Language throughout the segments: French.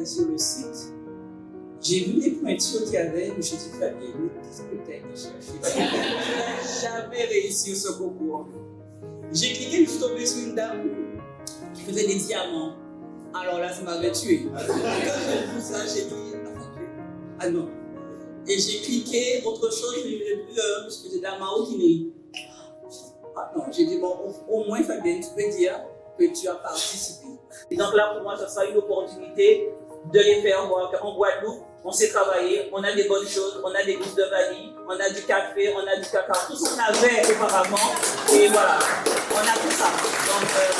sur le site, j'ai vu les pointures qu'il y avait, je me suis dit, Fabien, qu'est-ce que tu as été chercher? Je n'ai jamais réussi ce concours. J'ai cliqué, je suis tombé sur une dame qui faisait des diamants. Alors là, ça m'avait tué. Quand j'ai vu ça, j'ai dit, ah non. Et j'ai cliqué, autre chose, je faisais de la maroquinerie. Ah non, j'ai dit, bon, au moins, Fabien, tu peux dire que tu as participé. Et donc là, pour moi, ça sera une opportunité de les faire voir qu'en Guadeloupe, on sait travailler, on a des bonnes choses, on a des gousses de vanille, on a du café, on a du cacao, tout ce qu'on avait auparavant. Et voilà, on a tout ça. Donc, voilà.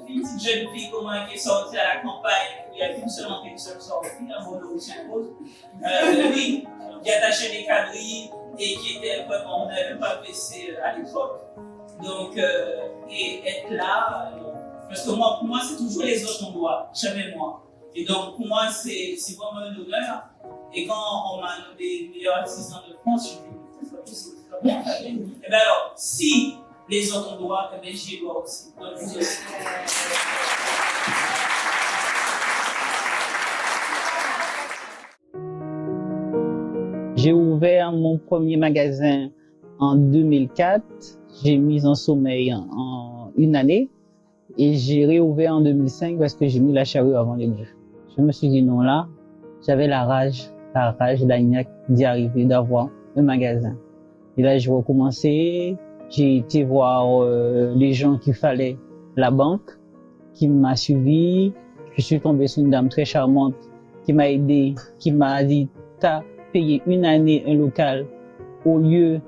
Une petite jeune fille comment qui est sortie à la campagne, il y a qu'une seule sortie, un mot de s'impose. Lui, qui attachait les quadrilles et qui était vraiment, on n'avait pas baissé à l'époque. Donc, et être là, parce que moi, pour moi, c'est toujours les autres qu'on doit, jamais moi. Et donc, pour moi, c'est vraiment un honneur. Et quand on m'a nommé meilleur assistant de France, je me suis dit, c'est pas bien. Et bien alors, si les autres ont droit, eh bien j'y dois aussi. Donc, j'ai ouvert mon premier magasin en 2004. J'ai mis en sommeil en une année et j'ai réouvert en 2005 parce que j'ai mis la charrue avant les bœufs. Je me suis dit non, là, j'avais la rage, la niaque d'y arriver, d'avoir un magasin. Et là, j'ai recommencé. J'ai été voir les gens qu'il fallait, la banque, qui m'a suivi. Je suis tombé sur une dame très charmante qui m'a aidé, qui m'a dit, t'as payé une année un local. Au lieu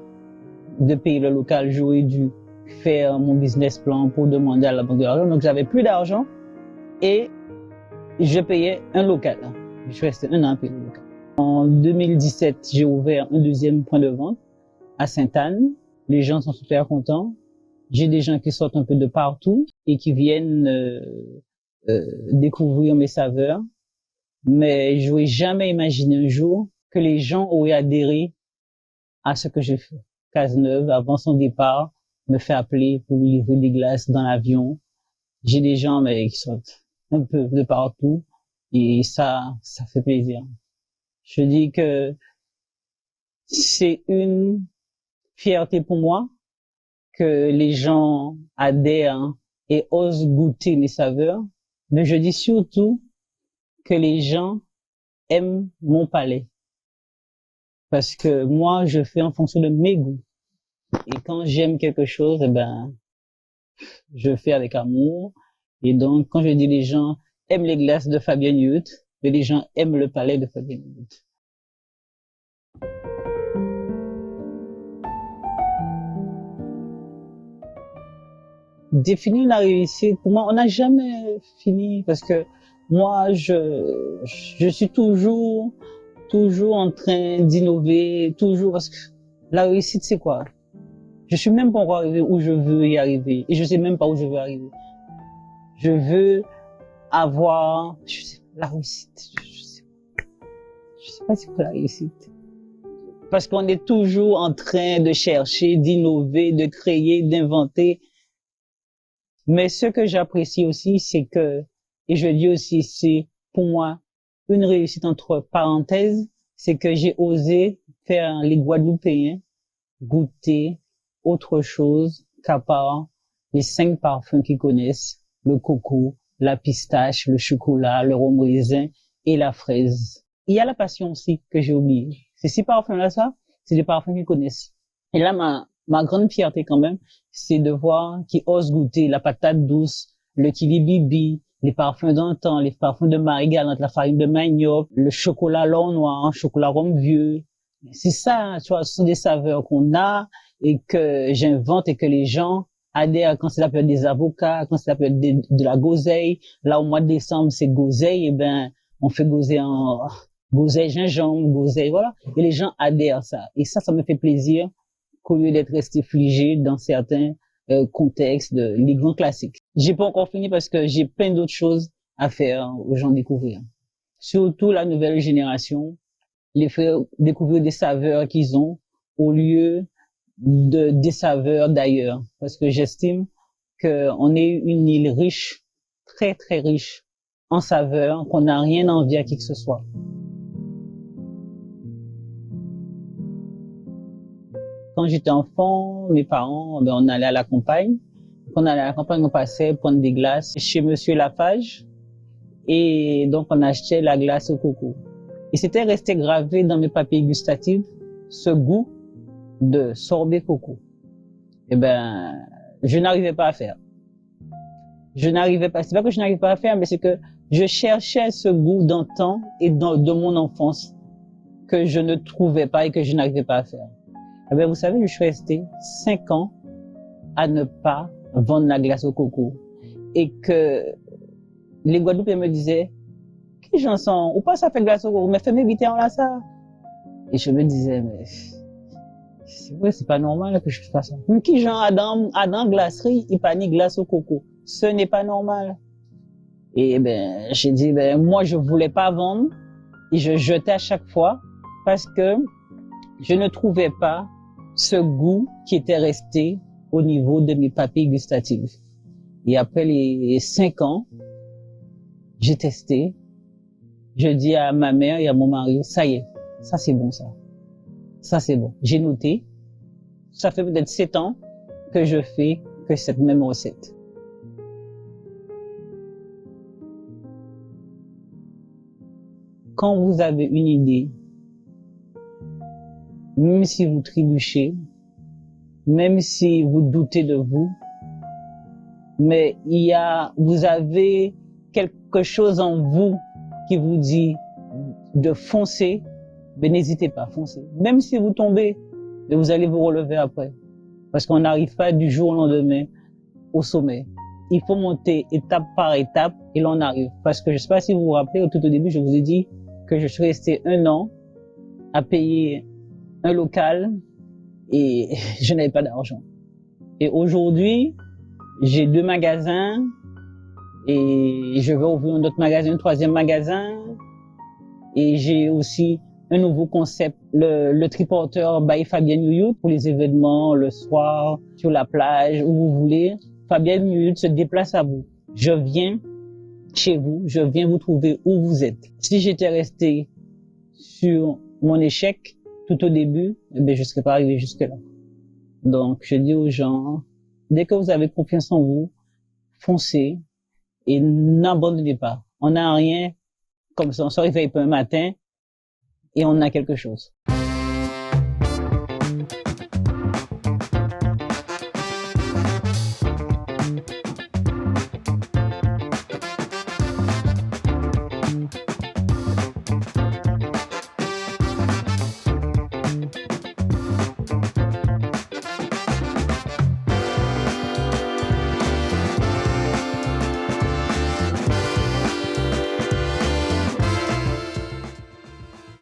de payer le local, j'aurais dû faire mon business plan pour demander à la banque de l'argent. Donc, j'avais plus d'argent et je payais un local. Je suis resté un an à payer le local. En 2017, j'ai ouvert un deuxième point de vente à Sainte-Anne. Les gens sont super contents. J'ai des gens qui sortent un peu de partout et qui viennent découvrir mes saveurs. Mais je n'aurais jamais imaginé un jour que les gens auraient adhéré à ce que je fais. Cazeneuve, avant son départ, me fait appeler pour lui livrer des glaces dans l'avion. J'ai des gens mais qui sortent un peu de partout et ça fait plaisir. Je dis que c'est une fierté pour moi que les gens adhèrent et osent goûter mes saveurs, mais je dis surtout que les gens aiment mon palais. Parce que moi, je fais en fonction de mes goûts. Et quand j'aime quelque chose, eh ben, je fais avec amour. Et donc, quand je dis les gens aiment les glaces de Fabien Youth, les gens aiment le palais de Fabien Youth. Définir la réussite, pour moi, on n'a jamais fini parce que moi, je suis toujours en train d'innover, toujours parce que la réussite, c'est quoi? Je suis même pas encore arrivé où je veux y arriver et je sais même pas où je veux arriver. Je veux avoir, la réussite, je sais pas c'est quoi la réussite. Parce qu'on est toujours en train de chercher, d'innover, de créer, d'inventer. Mais ce que j'apprécie aussi, c'est que, et je dis aussi, c'est pour moi une réussite entre parenthèses, c'est que j'ai osé faire les Guadeloupéens goûter autre chose qu'à part les 5 parfums qu'ils connaissent, le coco, la pistache, le chocolat, le rhum raisin et la fraise. Il y a la passion aussi que j'ai oublié. Ces 6 parfums-là, ça, c'est des parfums qu'ils connaissent. Et là, ma grande fierté quand même, c'est de voir qu'ils osent goûter la patate douce, le kilibibi, les parfums d'antan, les parfums de Marie-Galante, la farine de manioc, le chocolat l'or noir, chocolat rhum vieux. C'est ça, tu vois, ce sont des saveurs qu'on a et que j'invente et que les gens adhèrent quand c'est la période des avocats, quand c'est la période de la goseille. Là, au mois de décembre, c'est goseille, et ben, on fait goseille en goseille gingembre, goseille, voilà. Et les gens adhèrent à ça. Et ça me fait plaisir qu'au lieu d'être resté figé dans certains contextes les grands classiques. J'ai pas encore fini parce que j'ai plein d'autres choses à faire aux gens découvrir. Surtout la nouvelle génération, les faire découvrir des saveurs qu'ils ont au lieu des saveurs d'ailleurs, parce que j'estime qu'on est une île riche, très très riche en saveurs, qu'on n'a rien à envier à qui que ce soit. Quand j'étais enfant, mes parents, on allait à la campagne. Quand on allait à la campagne, on passait prendre des glaces chez Monsieur Lafage. Et donc, on achetait la glace au coco. Et c'était resté gravé dans mes papiers gustatifs, ce goût de sorbet coco. Je n'arrivais pas à faire. C'est pas que je n'arrivais pas à faire, mais c'est que je cherchais ce goût d'antan et de mon enfance que je ne trouvais pas et que je n'arrivais pas à faire. Vous savez, je suis resté 5 ans à ne pas vendre la glace au coco. Et que les Guadeloupéens me disaient, qui j'en sens, ou pas ça fait glace au coco, mais fais-moi éviter en là ça. Et je me disais, mais c'est vrai, c'est pas normal que je fasse ça. Mais qui j'en Adam glacerie, il pas ni glace au coco. Ce n'est pas normal. Et j'ai dit, moi je voulais pas vendre et je jetais à chaque fois parce que je ne trouvais pas ce goût qui était resté au niveau de mes papilles gustatives. Et après les 5 ans, j'ai testé. Je dis à ma mère et à mon mari, ça y est, ça c'est bon ça. Ça c'est bon. J'ai noté. Ça fait peut-être 7 ans que je fais que cette même recette. Quand vous avez une idée, même si vous trébuchez, même si vous doutez de vous, mais vous avez quelque chose en vous qui vous dit de foncer, n'hésitez pas, foncez. Même si vous tombez, vous allez vous relever après. Parce qu'on n'arrive pas du jour au lendemain au sommet. Il faut monter étape par étape et l'on arrive. Parce que je ne sais pas si vous vous rappelez, tout au début, je vous ai dit que je suis resté 1 an à payer un local et je n'avais pas d'argent. Et aujourd'hui, j'ai 2 magasins et je vais ouvrir un autre magasin, un 3e magasin. Et j'ai aussi un nouveau concept, le triporteur by Fabienne Youyou pour les événements, le soir, sur la plage, où vous voulez. Fabienne Youyou se déplace à vous. Je viens chez vous, je viens vous trouver où vous êtes. Si j'étais resté sur mon échec tout au début, je serais pas arrivé jusque-là. Donc, je dis aux gens, dès que vous avez confiance en vous, foncez et n'abandonnez pas. On n'a rien comme ça, on se réveille pas un matin et on a quelque chose.